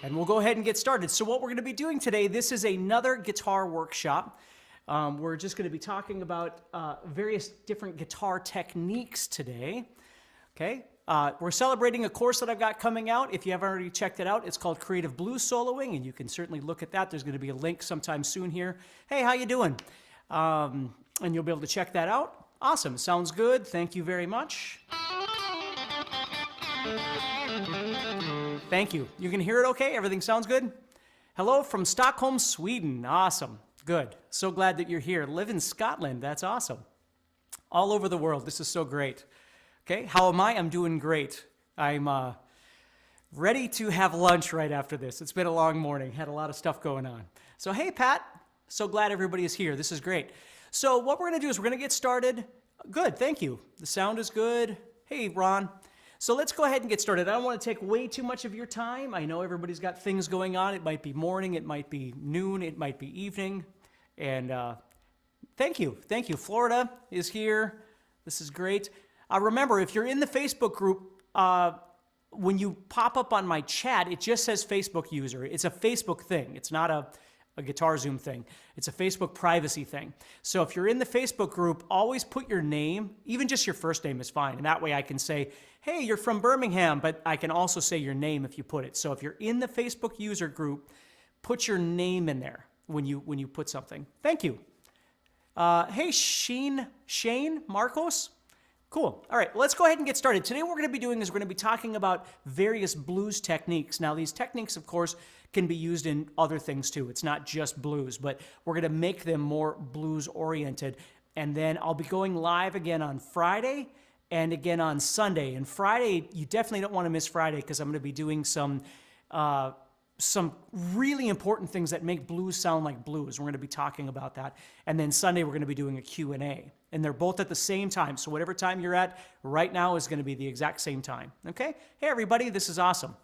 and we'll go ahead and get started. So what we're going to be doing today, this is another guitar workshop. We're just going to be talking about various different guitar techniques today. Okay, we're celebrating a course that I've got coming out. If you haven't already checked it out, it's called Creative Blues Soloing, and you can certainly look at that. There's going to be a link sometime soon here. Hey, how you doing? And you'll be able to check that out. Awesome, sounds good. Thank you very much. Thank you. You can hear it okay? Everything sounds good? Hello from Stockholm, Sweden. Awesome. Good. So glad that you're here. Live in Scotland. That's awesome. All over the world. This is so great. Okay, how am I? I'm doing great. I'm ready to have lunch right after this. It's been a long morning. Had a lot of stuff going on. So hey, Pat. So glad everybody is here. This is great. So what we're going to do is we're going to get started. Good. Thank you. The sound is good. Hey, Ron. So let's go ahead and get started. I don't want to take way too much of your time. I know everybody's got things going on. It might be morning, it might be noon, it might be evening. And thank you. Thank you. Florida is here. This is great. Remember, if you're in the Facebook group, when you pop up on my chat, it just says Facebook user. It's a Facebook thing. It's not a GuitarZoom thing. It's a Facebook privacy thing. So if you're in the Facebook group, always put your name, even just your first name is fine. And that way I can say, hey, you're from Birmingham, but I can also say your name if you put it. So if you're in the Facebook user group, put your name in there when you put something. Thank you. Hey, Shane, Marcos. Cool. All right, let's go ahead and get started. Today what we're going to be doing is we're going to be talking about various blues techniques. Now these techniques, of course, can be used in other things too. It's not just blues, but we're going to make them more blues oriented. And then I'll be going live again on Friday and again on Sunday. And Friday, you definitely don't want to miss Friday because I'm going to be doing some really important things that make blues sound like blues. We're going to be talking about that. And then Sunday, we're going to be doing a Q&A. And they're both at the same time. So whatever time you're at right now is going to be the exact same time. Okay? Hey, everybody, this is awesome.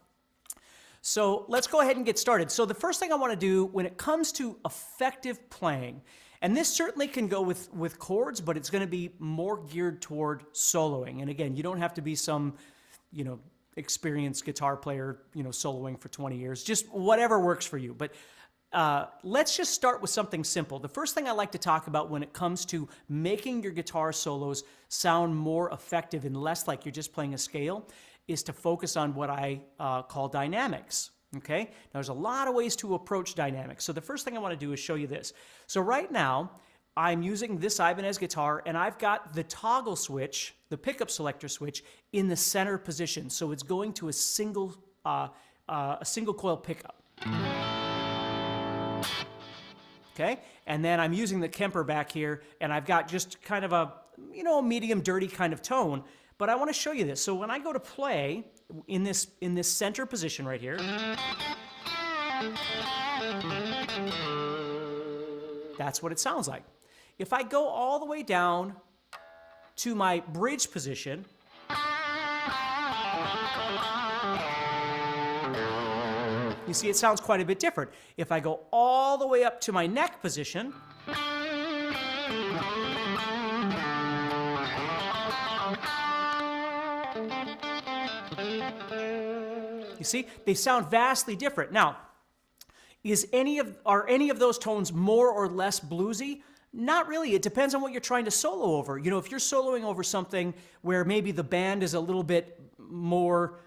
So let's go ahead and get started. So the first thing I want to do when it comes to effective playing, and this certainly can go with chords, but it's going to be more geared toward soloing. And again, you don't have to be some, experienced guitar player, soloing for 20 years. Just whatever works for you. But let's just start with something simple. The first thing I like to talk about when it comes to making your guitar solos sound more effective and less like you're just playing a scale is to focus on what I call dynamics. Okay? Now, there's a lot of ways to approach dynamics. So the first thing I want to do is show you this. So right now, I'm using this Ibanez guitar, and I've got the toggle switch, the pickup selector switch, in the center position. So it's going to a single coil pickup. Okay? And then I'm using the Kemper back here, and I've got just kind of a, medium dirty kind of tone. But I want to show you this. So when I go to play in this center position right here, that's what it sounds like. If I go all the way down to my bridge position, you see it sounds quite a bit different. If I go all the way up to my neck position, you see, they sound vastly different. Now, are any of those tones more or less bluesy? Not really. It depends on what you're trying to solo over. If you're soloing over something where maybe the band is a little bit more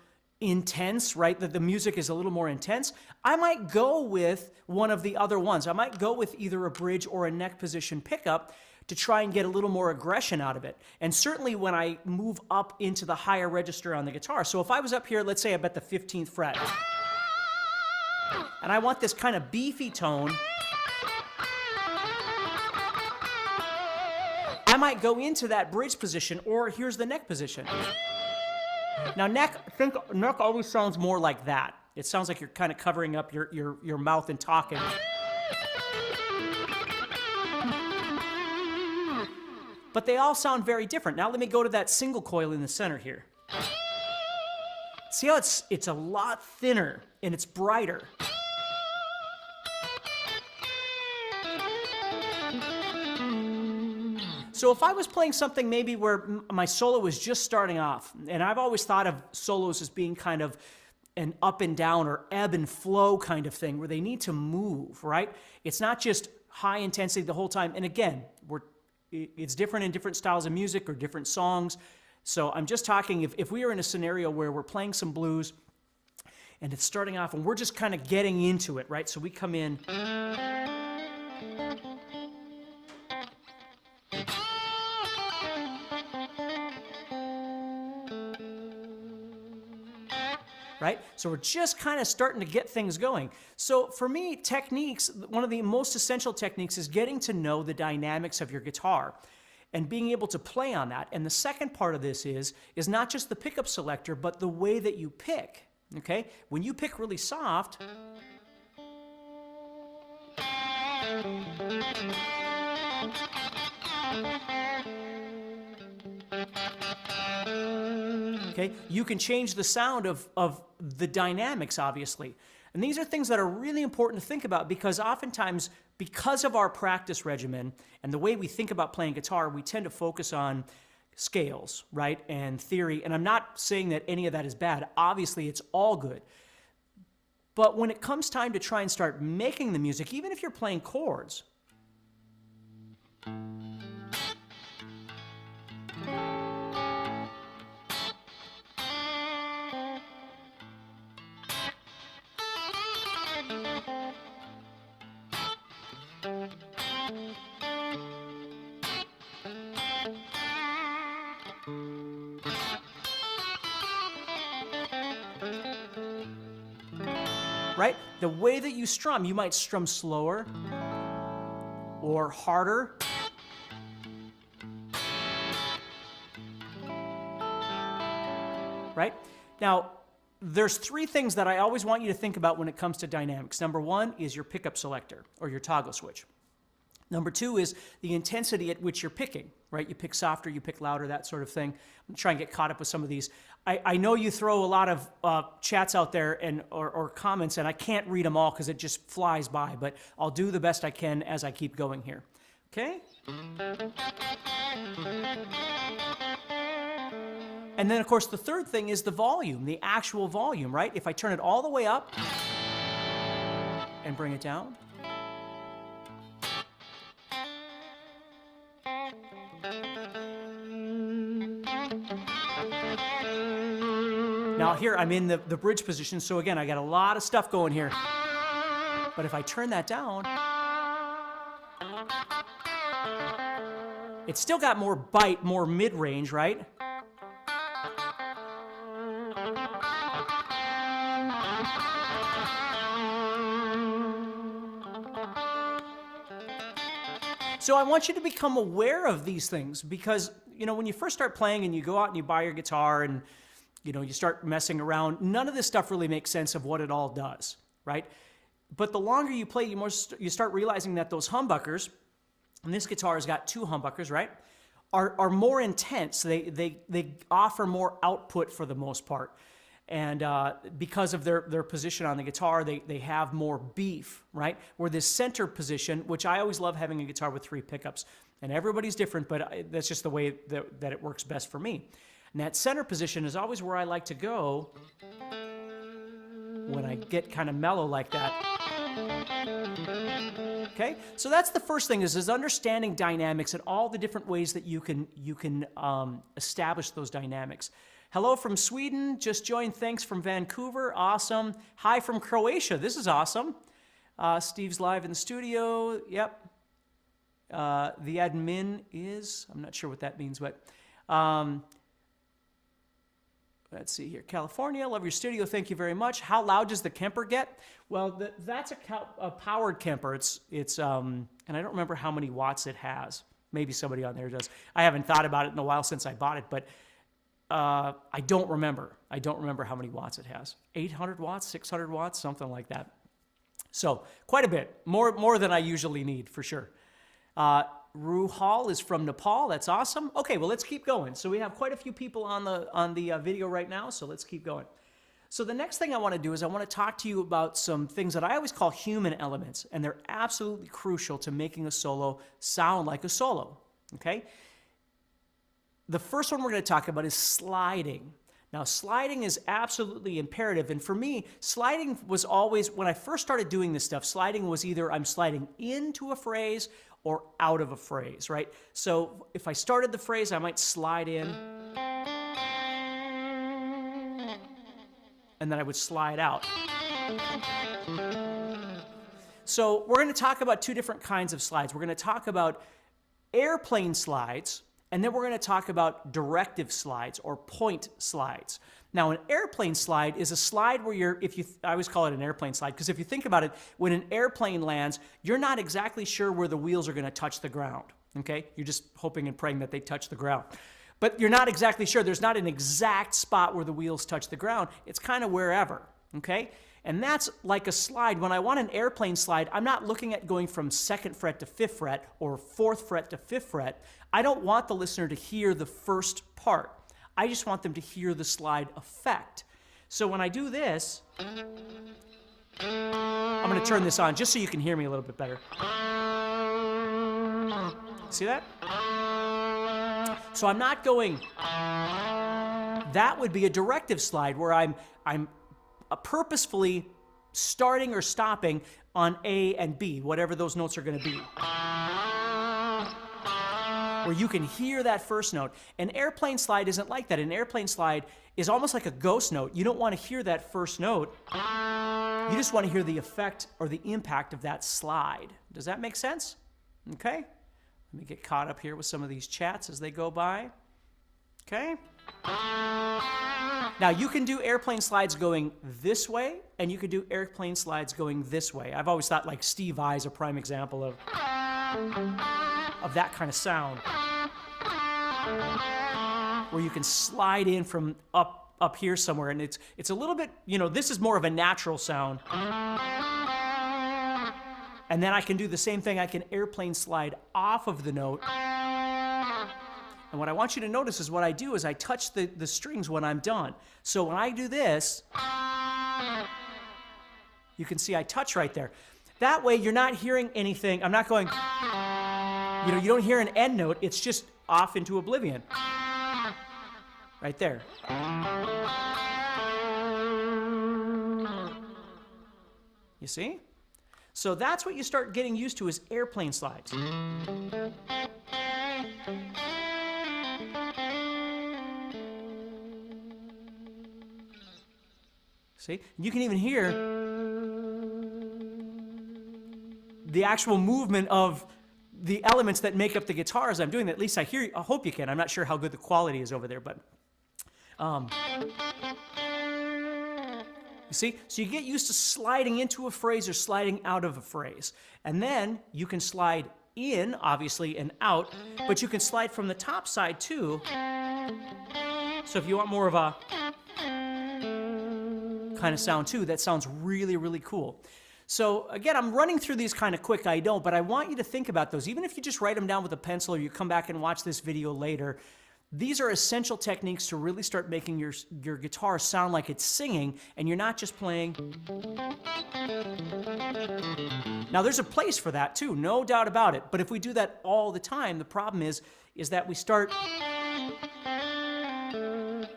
intense, right? That the music is a little more intense, I might go with one of the other ones. I might go with either a bridge or a neck position pickup to try and get a little more aggression out of it. And certainly when I move up into the higher register on the guitar. So if I was up here, let's say I'm at the 15th fret, and I want this kind of beefy tone, I might go into that bridge position, or here's the neck position. Now neck always sounds more like that. It sounds like you're kind of covering up your mouth and talking. But they all sound very different. Now let me go to that single coil in the center here. See how it's a lot thinner and it's brighter. So if I was playing something maybe where my solo was just starting off, and I've always thought of solos as being kind of an up and down or ebb and flow kind of thing where they need to move, right? It's not just high intensity the whole time. And again, it's different in different styles of music or different songs. So I'm just talking, if we are in a scenario where we're playing some blues and it's starting off and we're just kind of getting into it, right? So we come in. Right? So we're just kind of starting to get things going. So for me, techniques, one of the most essential techniques is getting to know the dynamics of your guitar and being able to play on that. And the second part of this is not just the pickup selector, but the way that you pick, okay? When you pick really soft, okay, you can change the sound of the dynamics, obviously. And these are things that are really important to think about because oftentimes, because of our practice regimen and the way we think about playing guitar, we tend to focus on scales, right, and theory. And I'm not saying that any of that is bad. Obviously, it's all good. But when it comes time to try and start making the music, even if you're playing chords, right? The way that you strum, you might strum slower or harder. Right? Now, there's three things that I always want you to think about when it comes to dynamics. Number one is your pickup selector or your toggle switch. Number two is the intensity at which you're picking, right? You pick softer, you pick louder, that sort of thing. I'm trying to get caught up with some of these. I know you throw a lot of chats out there or comments, and I can't read them all because it just flies by, but I'll do the best I can as I keep going here. Okay? And then, of course, the third thing is the volume, the actual volume, right? If I turn it all the way up and bring it down. Now here, I'm in the bridge position, so again, I got a lot of stuff going here. But if I turn that down, it's still got more bite, more mid-range, right? So I want you to become aware of these things because, you know, when you first start playing and you go out and you buy your guitar and, you know, you start messing around, none of this stuff really makes sense of what it all does, right? But the longer you play, you start realizing that those humbuckers, and this guitar has got two humbuckers, right, are more intense. They offer more output for the most part. And because of their position on the guitar, they have more beef, right? Where this center position, which I always love having a guitar with three pickups, and everybody's different, but that's just the way that it works best for me. And that center position is always where I like to go when I get kind of mellow like that. Okay, so that's the first thing is understanding dynamics and all the different ways that you can establish those dynamics. Hello from Sweden, just joined. Thanks from Vancouver, awesome. Hi from Croatia, this is awesome. Steve's live in the studio, yep. The admin is, I'm not sure what that means, but let's see here. California, love your studio, thank you very much. How loud does the Kemper get? Well, that's a powered Kemper. It's and I don't remember how many watts it has. Maybe somebody on there does. I haven't thought about it in a while since I bought it, but I don't remember. I don't remember how many watts it has. 800 watts, 600 watts, something like that. So quite a bit, more than I usually need for sure. Ruhal is from Nepal. That's awesome. Okay, well, let's keep going. So we have quite a few people on the video right now, so let's keep going. So the next thing I want to do is I want to talk to you about some things that I always call human elements, and they're absolutely crucial to making a solo sound like a solo, okay? The first one we're going to talk about is sliding. Now, sliding is absolutely imperative. And for me, sliding was always, when I first started doing this stuff, sliding was either I'm sliding into a phrase or out of a phrase, right? So if I started the phrase, I might slide in, and then I would slide out. So we're going to talk about two different kinds of slides. We're going to talk about airplane slides, and then we're going to talk about directive slides or point slides. Now, an airplane slide is a slide where I always call it an airplane slide, because if you think about it, when an airplane lands, you're not exactly sure where the wheels are going to touch the ground, okay? You're just hoping and praying that they touch the ground. But you're not exactly sure. There's not an exact spot where the wheels touch the ground. It's kind of wherever, okay? And that's like a slide. When I want an airplane slide, I'm not looking at going from 2nd fret to 5th fret or 4th fret to 5th fret. I don't want the listener to hear the first part. I just want them to hear the slide effect. So when I do this, I'm going to turn this on just so you can hear me a little bit better. See that? So I'm not going, that would be a directive slide where I'm purposefully starting or stopping on A and B, whatever those notes are going to be. Where you can hear that first note. An airplane slide isn't like that. An airplane slide is almost like a ghost note. You don't want to hear that first note. You just want to hear the effect or the impact of that slide. Does that make sense? Okay. Let me get caught up here with some of these chats as they go by. Okay. Now, you can do airplane slides going this way, and you can do airplane slides going this way. I've always thought like Steve Vai is a prime example of that kind of sound, where you can slide in from up here somewhere, and it's a little bit, this is more of a natural sound. And then I can do the same thing. I can airplane slide off of the note. And what I want you to notice is what I do is I touch the strings when I'm done. So when I do this, you can see I touch right there. That way you're not hearing anything. I'm not going, you don't hear an end note. It's just off into oblivion. Right there. You see? So that's what you start getting used to is airplane slides. See? You can even hear the actual movement of the elements that make up the guitar as I'm doing that. At least I hope you can. I'm not sure how good the quality is over there, but you see? So you get used to sliding into a phrase or sliding out of a phrase. And then you can slide in, obviously, and out, but you can slide from the top side too. So if you want more of a kind of sound too, that sounds really, really cool. So again, I'm running through these kind of quick, I know, but I want you to think about those. Even if you just write them down with a pencil or you come back and watch this video later, these are essential techniques to really start making your guitar sound like it's singing and you're not just playing. Now there's a place for that too, no doubt about it. But if we do that all the time, the problem is that we start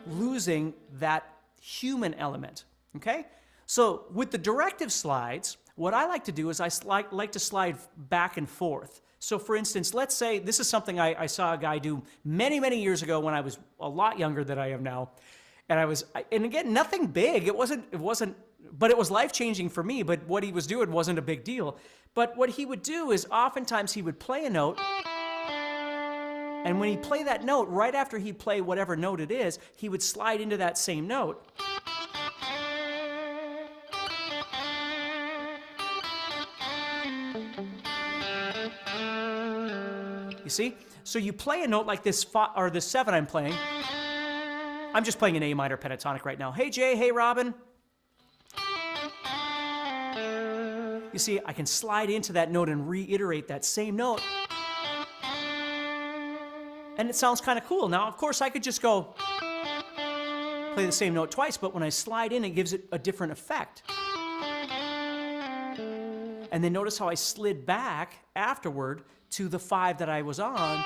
losing that human element, okay? So with the directive slides, what I like to do is I like to slide back and forth. So for instance, let's say this is something I saw a guy do many, many years ago when I was a lot younger than I am now. And again, nothing big. It wasn't, but it was life-changing for me, but what he was doing wasn't a big deal. But what he would do is oftentimes he would play a note, and when he'd play that note, right after he'd play whatever note it is, he would slide into that same note. You see? So you play a note like this, or this 7 I'm playing. I'm just playing an A minor pentatonic right now. Hey Jay, hey Robin. You see, I can slide into that note and reiterate that same note. And it sounds kind of cool. Now, of course, I could just go play the same note twice, but when I slide in, it gives it a different effect. And then notice how I slid back afterward to the 5 that I was on.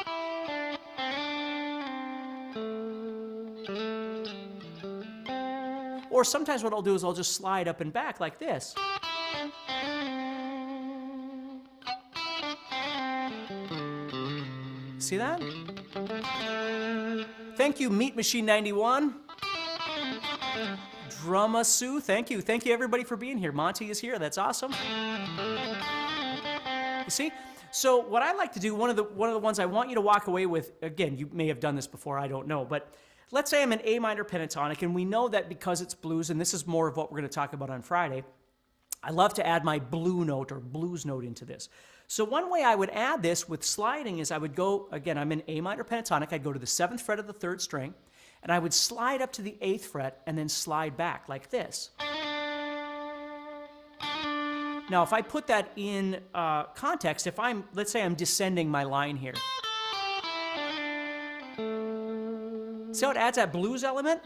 Or sometimes what I'll do is I'll just slide up and back like this. See that? Thank you, Meat Machine 91. Drumma Sue, thank you. Thank you, everybody, for being here. Monty is here. That's awesome. You see? So what I like to do, one of the ones I want you to walk away with, again, you may have done this before, I don't know, but let's say I'm an A minor pentatonic, and we know that because it's blues, and this is more of what we're going to talk about on Friday, I love to add my blue note or blues note into this. So one way I would add this with sliding is I would go, again, I'm in A minor pentatonic, I'd go to the 7th fret of the 3rd string, and I would slide up to the 8th fret and then slide back like this. Now, if I put that in context, if let's say I'm descending my line here. See how it adds that blues element?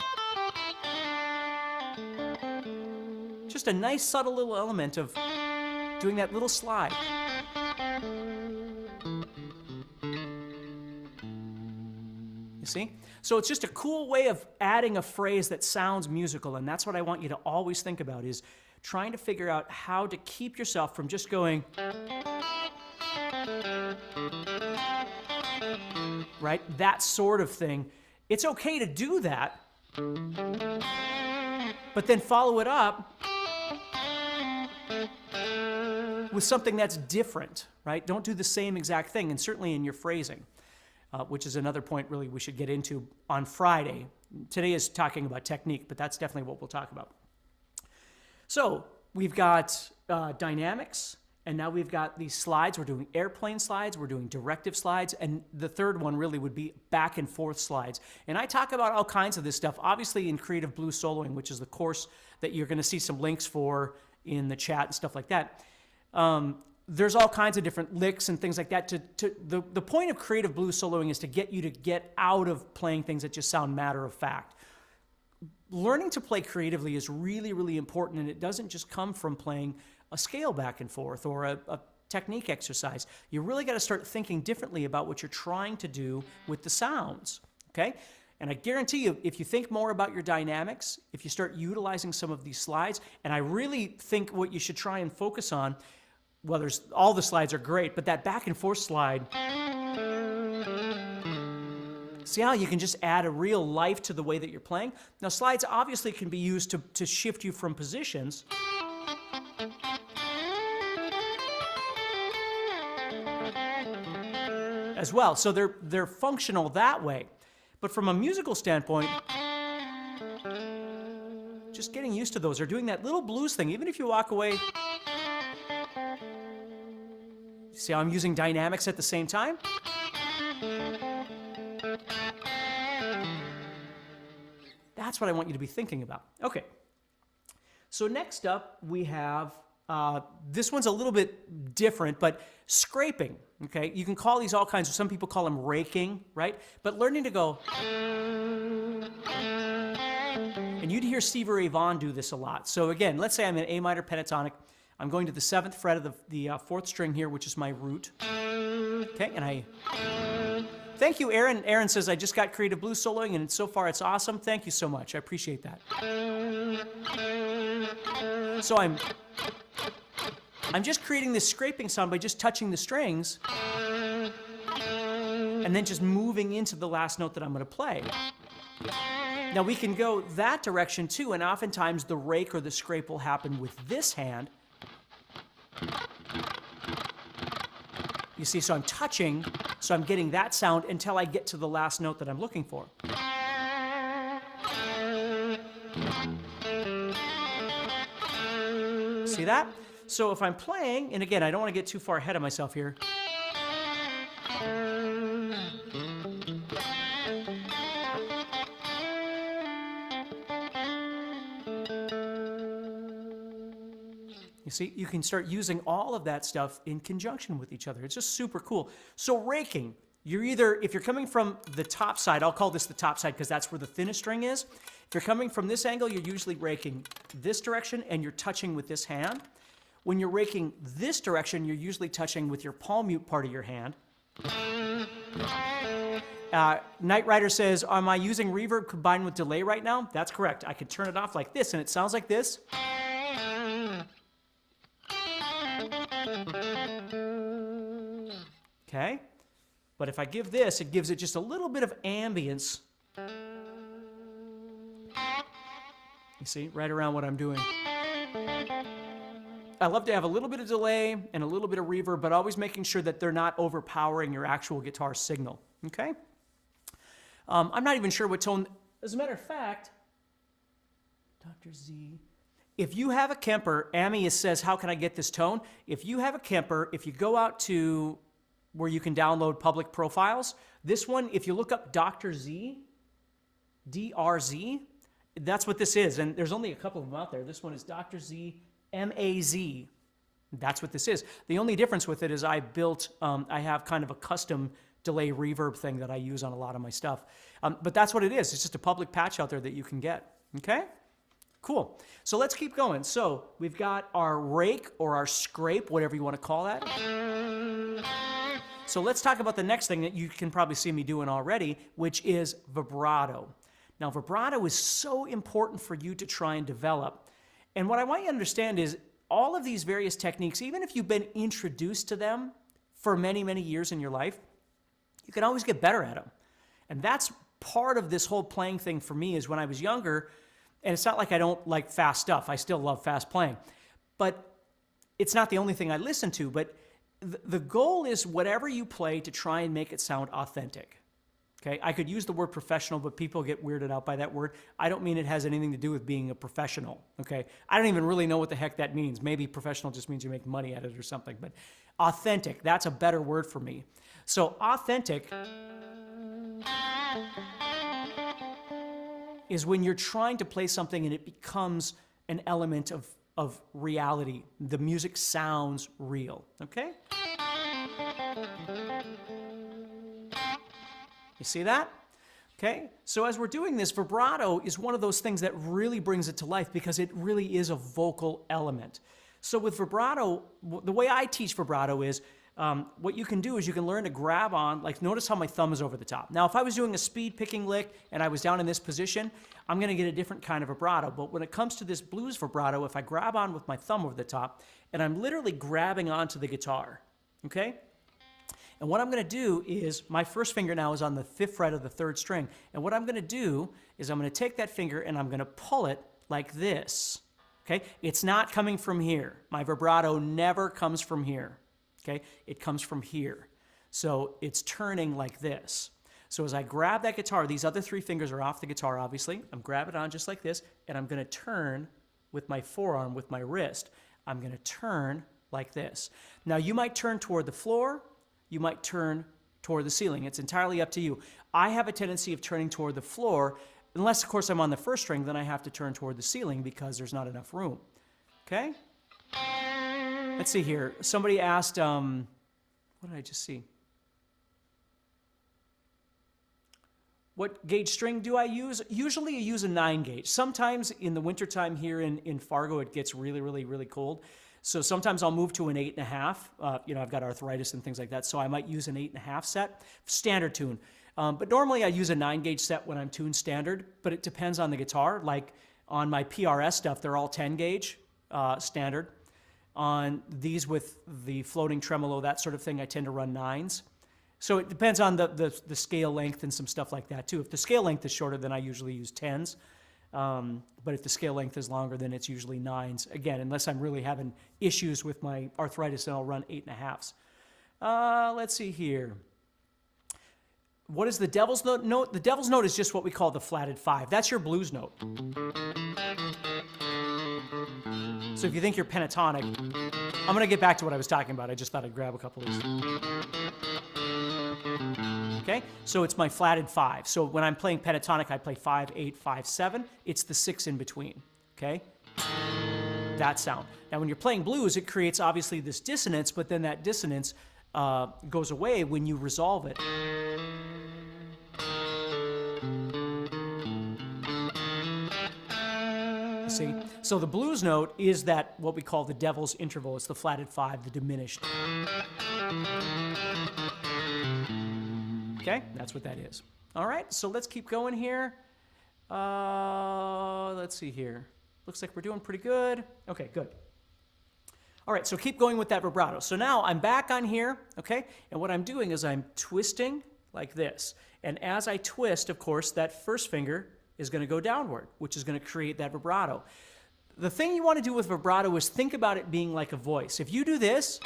Just a nice subtle little element of doing that little slide. You see? So it's just a cool way of adding a phrase that sounds musical, and that's what I want you to always think about, is trying to figure out how to keep yourself from just going, right? That sort of thing. It's okay to do that, but then follow it up with something that's different, right? Don't do the same exact thing, and certainly in your phrasing, which is another point really we should get into on Friday. Today is talking about technique, but that's definitely what we'll talk about. So we've got dynamics, and now we've got these slides. We're doing airplane slides, we're doing directive slides, and the third one really would be back and forth slides. And I talk about all kinds of this stuff, obviously in Creative Blues Soloing, which is the course that you're going to see some links for in the chat and stuff like that. There's all kinds of different licks and things like that. The point of Creative Blues Soloing is to get you to get out of playing things that just sound matter of fact. Learning to play creatively is really, really important, and it doesn't just come from playing a scale back and forth or a technique exercise. You really got to start thinking differently about what you're trying to do with the sounds, okay? And I guarantee you, if you think more about your dynamics, if you start utilizing some of these slides, and I really think what you should try and focus on, well, all the slides are great, but that back and forth slide, see how you can just add a real life to the way that you're playing? Now, slides obviously can be used to shift you from positions. As well, so they're functional that way. But from a musical standpoint, just getting used to those, or doing that little blues thing, even if you walk away. See how I'm using dynamics at the same time? That's what I want you to be thinking about. Okay. So next up, we have, this one's a little bit different, but scraping, okay? You can call these all kinds of, some people call them raking, right? But learning to go, and you'd hear Stevie Ray Vaughan do this a lot. So again, let's say I'm in A minor pentatonic. I'm going to the 7th fret of the 4th string here, which is my root. Okay, and thank you, Aaron. Aaron says, I just got Creative Blues Soloing, and so far it's awesome. Thank you so much. I appreciate that. So I'm just creating this scraping sound by just touching the strings and then just moving into the last note that I'm going to play. Now we can go that direction too, and oftentimes the rake or the scrape will happen with this hand. You see, so I'm touching, so I'm getting that sound until I get to the last note that I'm looking for. See that? So if I'm playing, and again, I don't want to get too far ahead of myself here. You see, you can start using all of that stuff in conjunction with each other. It's just super cool. So raking, you're either, if you're coming from the top side, I'll call this the top side because that's where the thinnest string is. If you're coming from this angle, you're usually raking this direction and you're touching with this hand. When you're raking this direction, you're usually touching with your palm mute part of your hand. Knight Rider says, am I using reverb combined with delay right now? That's correct. I could turn it off like this, and it sounds like this. Okay? But if I give this, it gives it just a little bit of ambience. You see, right around what I'm doing. I love to have a little bit of delay and a little bit of reverb, but always making sure that they're not overpowering your actual guitar signal. Okay? I'm not even sure what tone. As a matter of fact, Dr. Z. If you have a Kemper, Amy says, how can I get this tone? If you have a Kemper, if you go out to where you can download public profiles, this one, if you look up Dr. Z, DRZ, that's what this is. And there's only a couple of them out there. This one is Dr. Z, MAZ. That's what this is. The only difference with it is I have kind of a custom delay reverb thing that I use on a lot of my stuff. But that's what it is. It's just a public patch out there that you can get. Okay? Cool. So let's keep going. So we've got our rake or our scrape, whatever you want to call that. So let's talk about the next thing that you can probably see me doing already, which is vibrato. Now, vibrato is so important for you to try and develop. And what I want you to understand is all of these various techniques, even if you've been introduced to them for many, many years in your life, you can always get better at them. And that's part of this whole playing thing for me is when I was younger, and it's not like I don't like fast stuff. I still love fast playing. But it's not the only thing I listen to. But the goal is whatever you play to try and make it sound authentic. Okay, I could use the word professional, but people get weirded out by that word. I don't mean it has anything to do with being a professional, okay? I don't even really know what the heck that means. Maybe professional just means you make money at it or something, but authentic, that's a better word for me. So authentic is when you're trying to play something and it becomes an element of reality. The music sounds real, okay? You see that? Okay, so as we're doing this, vibrato is one of those things that really brings it to life because it really is a vocal element. So with vibrato, the way I teach vibrato is what you can do is you can learn to grab on, like notice how my thumb is over the top. Now, if I was doing a speed picking lick and I was down in this position, I'm going to get a different kind of vibrato. But when it comes to this blues vibrato, if I grab on with my thumb over the top and I'm literally grabbing onto the guitar, okay? And what I'm going to do is, my first finger now is on the 5th fret of the 3rd string. And what I'm going to do is I'm going to take that finger and I'm going to pull it like this. Okay? It's not coming from here. My vibrato never comes from here. Okay? It comes from here. So it's turning like this. So as I grab that guitar, these other 3 fingers are off the guitar, obviously. I'm grabbing it on just like this, and I'm going to turn with my forearm, with my wrist. I'm going to turn like this. Now, you might turn toward the floor. You might turn toward the ceiling. It's entirely up to you. I have a tendency of turning toward the floor. Unless, of course, I'm on the 1st string, then I have to turn toward the ceiling because there's not enough room. Okay? Let's see here. Somebody asked, what did I just see? What gauge string do I use? Usually I use a 9 gauge. Sometimes in the wintertime here in Fargo, it gets really, really, really cold. So sometimes I'll move to an 8.5. You know, I've got arthritis and things like that, so I might use an 8.5 set, standard tune. But normally I use a 9 gauge set when I'm tuned standard, but it depends on the guitar. Like on my PRS stuff, they're all 10 gauge standard. On these with the floating tremolo, that sort of thing, I tend to run 9s. So it depends on the scale length and some stuff like that too. If the scale length is shorter, then I usually use 10s. But if the scale length is longer, then it's usually 9s. Again, unless I'm really having issues with my arthritis, then I'll run 8.5s. Let's see here. What is the devil's note? The devil's note is just what we call the flatted 5. That's your blues note. So if you think you're pentatonic, I'm going to get back to what I was talking about. I just thought I'd grab a couple of these. Okay, so it's my flatted 5. So when I'm playing pentatonic, I play 5, 8, 5, 7. It's the 6 in between, okay? That sound. Now when you're playing blues, it creates obviously this dissonance, but then that dissonance goes away when you resolve it. You see? So the blues note is that what we call the devil's interval. It's the flatted 5, the diminished. Okay, that's what that is. All right, so let's keep going here. Let's see here. Looks like we're doing pretty good. Okay, good. All right, so keep going with that vibrato. So now I'm back on here, okay? And what I'm doing is I'm twisting like this. And as I twist, of course, that first finger is going to go downward, which is going to create that vibrato. The thing you want to do with vibrato is think about it being like a voice. If you do this,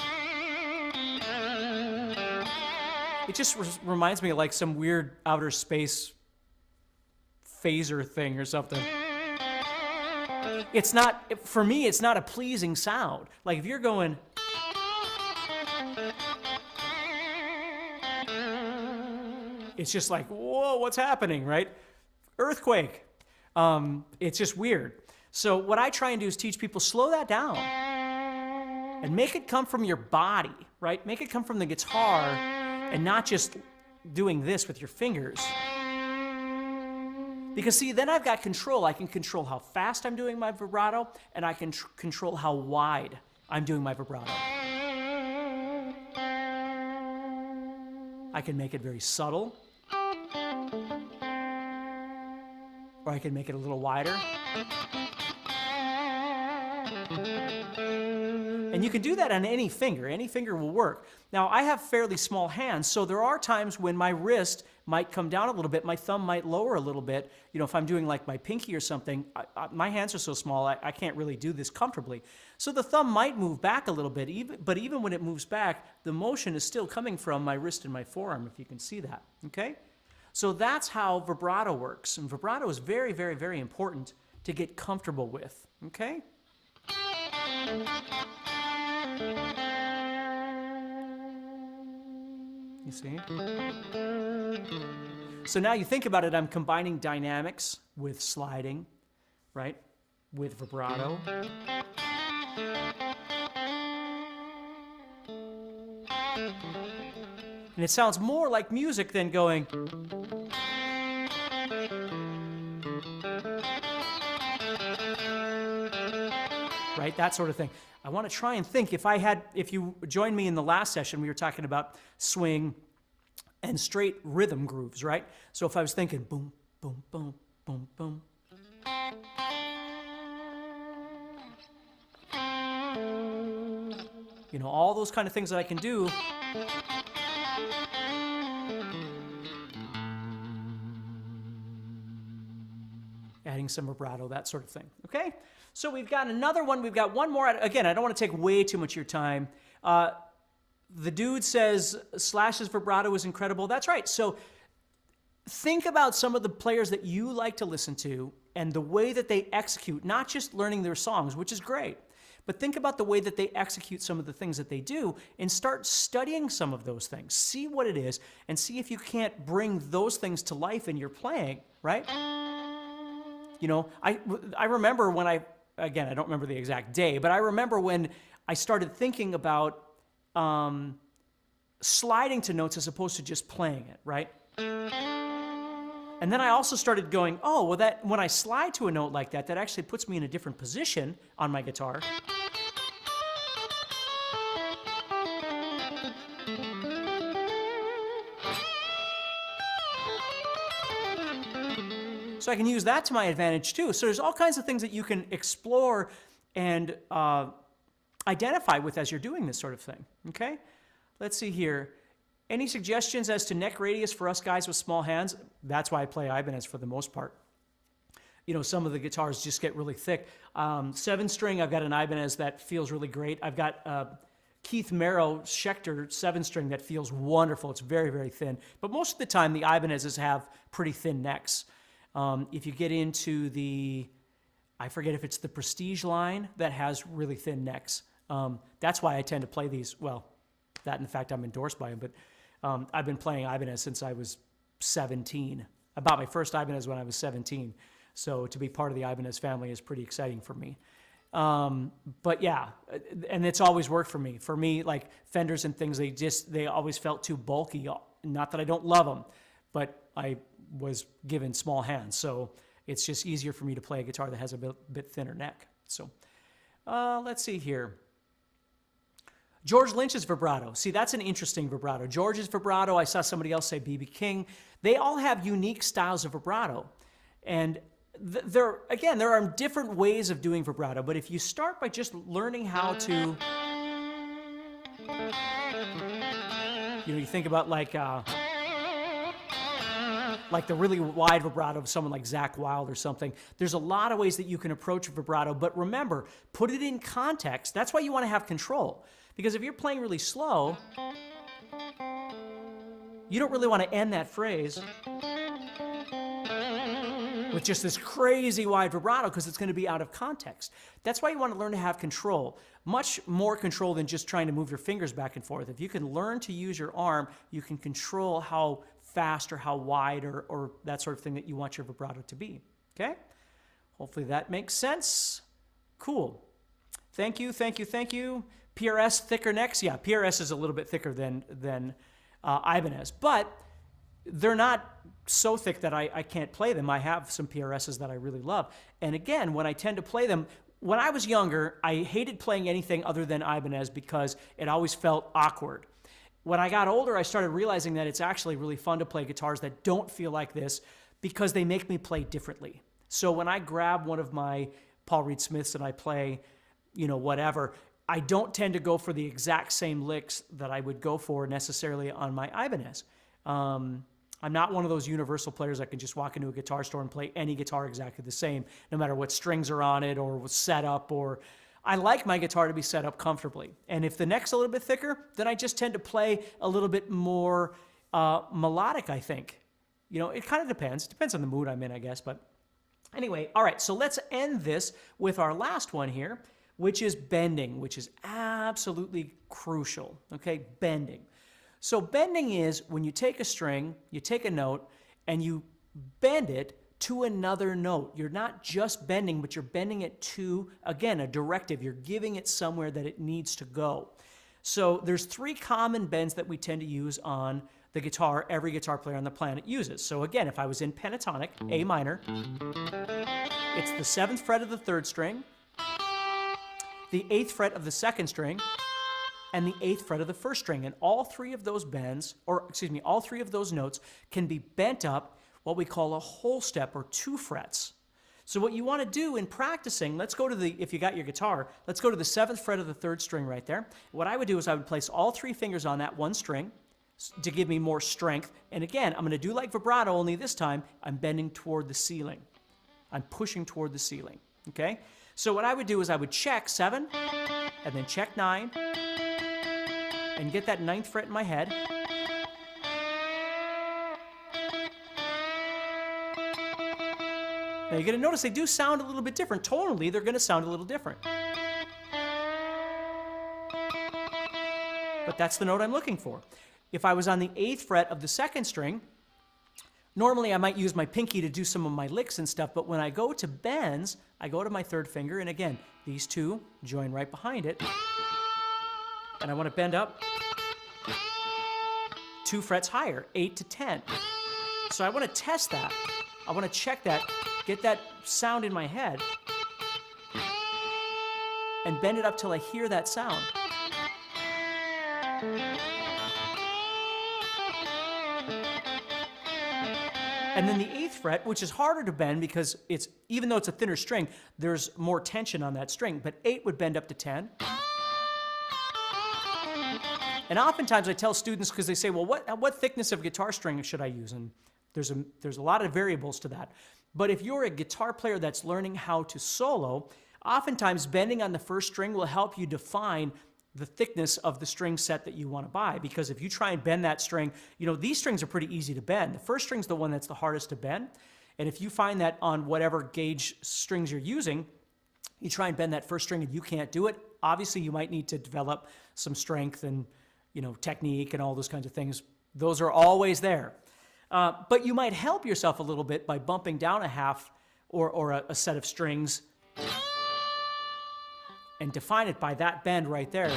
it just reminds me of like some weird outer space phaser thing or something. It's not, for me, it's not a pleasing sound. Like if you're going, it's just like, whoa, what's happening, right? Earthquake. It's just weird. So what I try and do is teach people, slow that down and make it come from your body, right? Make it come from the guitar and not just doing this with your fingers. Because see, then I've got control. I can control how fast I'm doing my vibrato, and I can control how wide I'm doing my vibrato. I can make it very subtle, or I can make it a little wider. And you can do that on any finger. Any finger will work. Now, I have fairly small hands, so there are times when my wrist might come down a little bit, my thumb might lower a little bit. You know, if I'm doing like my pinky or something, my hands are so small, I can't really do this comfortably. So the thumb might move back a little bit, but even when it moves back, the motion is still coming from my wrist and my forearm, if you can see that, okay? So that's how vibrato works. And vibrato is very, very, very important to get comfortable with, okay? You see? So now you think about it, I'm combining dynamics with sliding, right? With vibrato. And it sounds more like music than going. Right? That sort of thing. I want to try and think, if you joined me in the last session, we were talking about swing and straight rhythm grooves, right? So if I was thinking boom, boom, boom, boom, boom. You know, all those kind of things that I can do. Adding some vibrato, that sort of thing, okay? So we've got another one. We've got one more. Again, I don't want to take way too much of your time. The dude says Slash's vibrato is incredible. That's right. So think about some of the players that you like to listen to and the way that they execute, not just learning their songs, which is great, but think about the way that they execute some of the things that they do and start studying some of those things. See what it is and see if you can't bring those things to life in your playing, right? You know, I remember when again, I don't remember the exact day, but I remember when I started thinking about sliding to notes as opposed to just playing it, right? And then I also started going, oh, well, that when I slide to a note like that, that actually puts me in a different position on my guitar. So I can use that to my advantage too. So there's all kinds of things that you can explore and identify with as you're doing this sort of thing, okay? Let's see here. Any suggestions as to neck radius for us guys with small hands? That's why I play Ibanez for the most part. You know, some of the guitars just get really thick. 7-string, I've got an Ibanez that feels really great. I've got Keith Merrow Schecter 7-string that feels wonderful. It's very, very thin. But most of the time, the Ibanezes have pretty thin necks. If you get into I forget if it's the Prestige line that has really thin necks. That's why I tend to play these. Well, that in fact I'm endorsed by them, but I've been playing Ibanez since I was 17. I bought my first Ibanez when I was 17. So to be part of the Ibanez family is pretty exciting for me. But yeah, and it's always worked for me. For me, like Fenders and things, they always felt too bulky. Not that I don't love them, but I was given small hands. So it's just easier for me to play a guitar that has a bit thinner neck. So let's see here. George Lynch's vibrato. See, that's an interesting vibrato. George's vibrato, I saw somebody else say B.B. King. They all have unique styles of vibrato. And there are different ways of doing vibrato, but if you start by just learning how to, you think about like the really wide vibrato of someone like Zakk Wylde or something. There's a lot of ways that you can approach vibrato, but remember, put it in context. That's why you want to have control. Because if you're playing really slow, you don't really want to end that phrase with just this crazy wide vibrato because it's going to be out of context. That's why you want to learn to have control. Much more control than just trying to move your fingers back and forth. If you can learn to use your arm, you can control how fast or how wide or that sort of thing that you want your vibrato to be. Okay? Hopefully that makes sense. Cool. Thank you, thank you, thank you. PRS, thicker necks? Yeah, PRS is a little bit thicker than Ibanez, but they're not so thick that I can't play them. I have some PRSs that I really love. And again, when I tend to play them, when I was younger, I hated playing anything other than Ibanez because it always felt awkward. When I got older, I started realizing that it's actually really fun to play guitars that don't feel like this because they make me play differently. So when I grab one of my Paul Reed Smiths and I play, whatever, I don't tend to go for the exact same licks that I would go for necessarily on my Ibanez. I'm not one of those universal players that can just walk into a guitar store and play any guitar exactly the same, no matter what strings are on it or what's set up. Or I like my guitar to be set up comfortably. And if the neck's a little bit thicker, then I just tend to play a little bit more melodic, I think. It kind of depends. It depends on the mood I'm in, I guess. But anyway, all right, so let's end this with our last one here, which is bending, which is absolutely crucial, okay? Bending. So bending is when you take a string, you take a note, and you bend it to another note. You're not just bending, but you're bending it to, again, a directive. You're giving it somewhere that it needs to go. So there's 3 common bends that we tend to use on the guitar, every guitar player on the planet uses. So again, if I was in pentatonic, A minor, it's the 7th fret of the 3rd string, the 8th fret of the 2nd string, and the 8th fret of the 1st string. And all 3 of those bends, all 3 of those notes can be bent up what we call a whole step or 2 frets. So what you want to do in practicing, let's go to if you got your guitar, let's go to the 7th fret of the 3rd string right there. What I would do is I would place all 3 fingers on that one string to give me more strength. And again, I'm going to do like vibrato, only this time I'm bending toward the ceiling. I'm pushing toward the ceiling, okay? So what I would do is I would check 7, and then check 9, and get that 9th fret in my head. Now you're going to notice they do sound a little bit different. Tonally, they're going to sound a little different. But that's the note I'm looking for. If I was on the 8th fret of the 2nd string, normally I might use my pinky to do some of my licks and stuff, but when I go to bends, I go to my 3rd finger, and again, these 2 join right behind it. And I want to bend up 2 frets higher, 8 to 10. So I want to test that. I want to check that, get that sound in my head, and bend it up till I hear that sound. And then the 8th fret, which is harder to bend because even though it's a thinner string, there's more tension on that string, but 8 would bend up to 10. And oftentimes I tell students, because they say, well, what thickness of guitar string should I use? And there's a lot of variables to that. But if you're a guitar player that's learning how to solo, oftentimes bending on the 1st string will help you define the thickness of the string set that you want to buy. Because if you try and bend that string, these strings are pretty easy to bend. The 1st string's the one that's the hardest to bend. And if you find that on whatever gauge strings you're using, you try and bend that 1st string and you can't do it, obviously you might need to develop some strength and technique and all those kinds of things. Those are always there. But you might help yourself a little bit by bumping down a half or a set of strings and define it by that bend right there.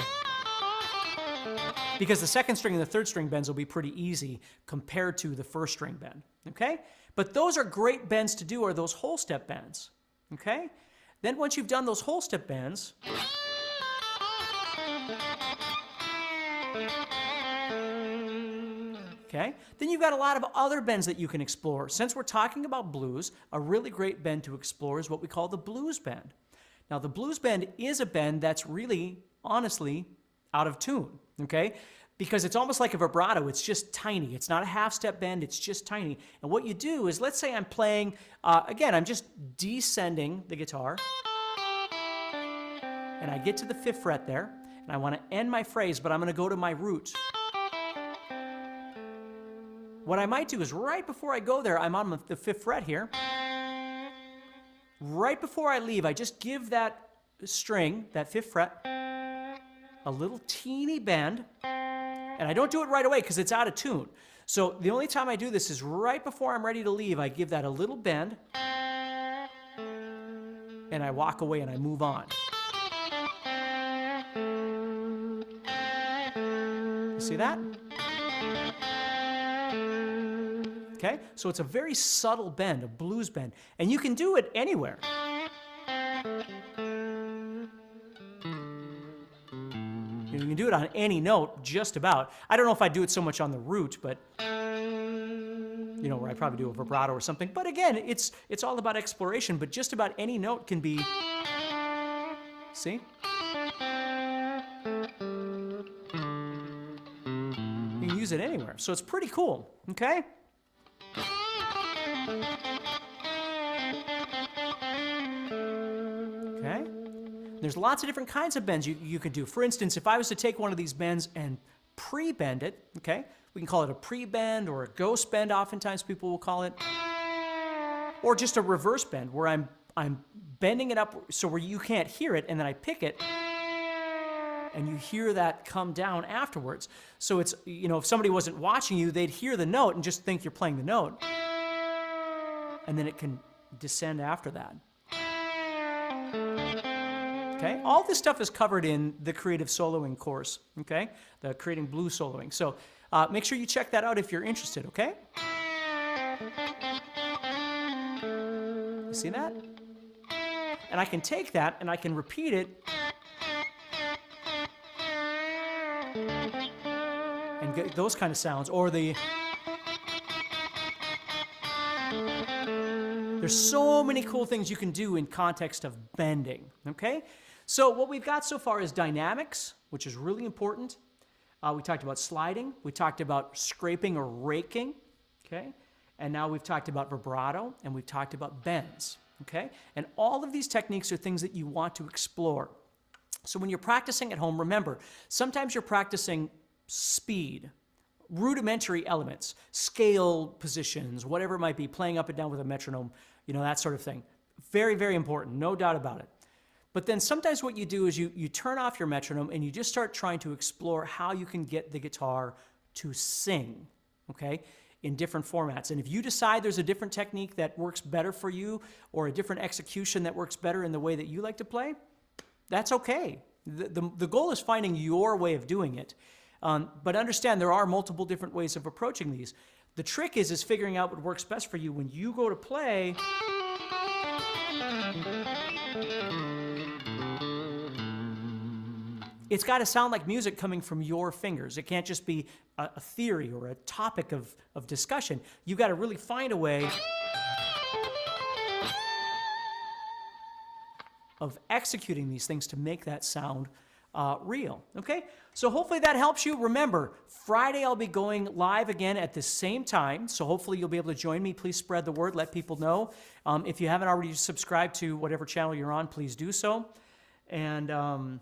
Because the 2nd string and the 3rd string bends will be pretty easy compared to the 1st string bend, okay? But those are great bends to do, are those whole step bends, okay? Then once you've done those whole step bends, Okay? Then you've got a lot of other bends that you can explore. Since we're talking about blues, a really great bend to explore is what we call the blues bend. Now, the blues bend is a bend that's really, honestly, out of tune, okay? Because it's almost like a vibrato. It's just tiny. It's not a half-step bend. It's just tiny. And what you do is, let's say I'm playing, again, I'm just descending the guitar, and I get to the 5th fret there, and I want to end my phrase, but I'm going to go to my root. What I might do is right before I go there, I'm on the 5th fret here. Right before I leave, I just give that string, that 5th fret, a little teeny bend. And I don't do it right away because it's out of tune. So the only time I do this is right before I'm ready to leave. I give that a little bend. And I walk away and I move on. You see that? Okay, so it's a very subtle bend, a blues bend, and you can do it anywhere. You can do it on any note, just about. I don't know if I do it so much on the root, but you know, where I probably do a vibrato or something. But again, it's all about exploration, but just about any note can be, see? You can use it anywhere, so it's pretty cool, okay? Okay? There's lots of different kinds of bends you can do. For instance, if I was to take one of these bends and pre-bend it, okay? We can call it a pre-bend or a ghost bend, oftentimes people will call it. Or just a reverse bend where I'm bending it up so where you can't hear it, and then I pick it and you hear that come down afterwards. So it's, you know, if somebody wasn't watching you, they'd hear the note and just think you're playing the note. And then it can descend after that. Okay? All this stuff is covered in the creative soloing course, okay? The creating blues soloing. So make sure you check that out if you're interested, okay? You see that? And I can take that and I can repeat it and get those kind of sounds, or the... There's so many cool things you can do in context of bending, okay? So what we've got so far is dynamics, which is really important. We talked about sliding. We talked about scraping or raking, okay? And now we've talked about vibrato, and we've talked about bends, okay? And all of these techniques are things that you want to explore. So when you're practicing at home, remember, sometimes you're practicing speed, rudimentary elements, scale positions, whatever it might be, playing up and down with a metronome, you know, that sort of thing. Very, very important, no doubt about it. But then sometimes what you do is you turn off your metronome and you just start trying to explore how you can get the guitar to sing, okay, in different formats. And if you decide there's a different technique that works better for you or a different execution that works better in the way that you like to play, that's okay. The goal is finding your way of doing it. But understand there are multiple different ways of approaching these. The trick is figuring out what works best for you when you go to play. It's got to sound like music coming from your fingers. It can't just be a theory or a topic of discussion. You've got to really find a way of executing these things to make that sound real, okay? So hopefully that helps you. Remember, Friday I'll be going live again at the same time, so hopefully you'll be able to join me. Please spread the word, let people know. If you haven't already subscribed to whatever channel you're on, please do so. And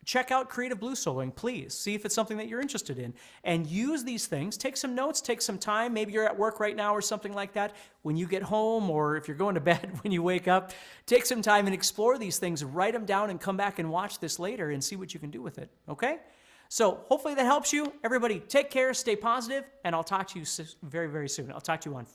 check out Creative Blues Soloing, please. See if it's something that you're interested in. And use these things. Take some notes, take some time. Maybe you're at work right now or something like that. When you get home, or if you're going to bed when you wake up, take some time and explore these things. Write them down and come back and watch this later and see what you can do with it, okay? So hopefully that helps you. Everybody, take care, stay positive, and I'll talk to you very, very soon. I'll talk to you on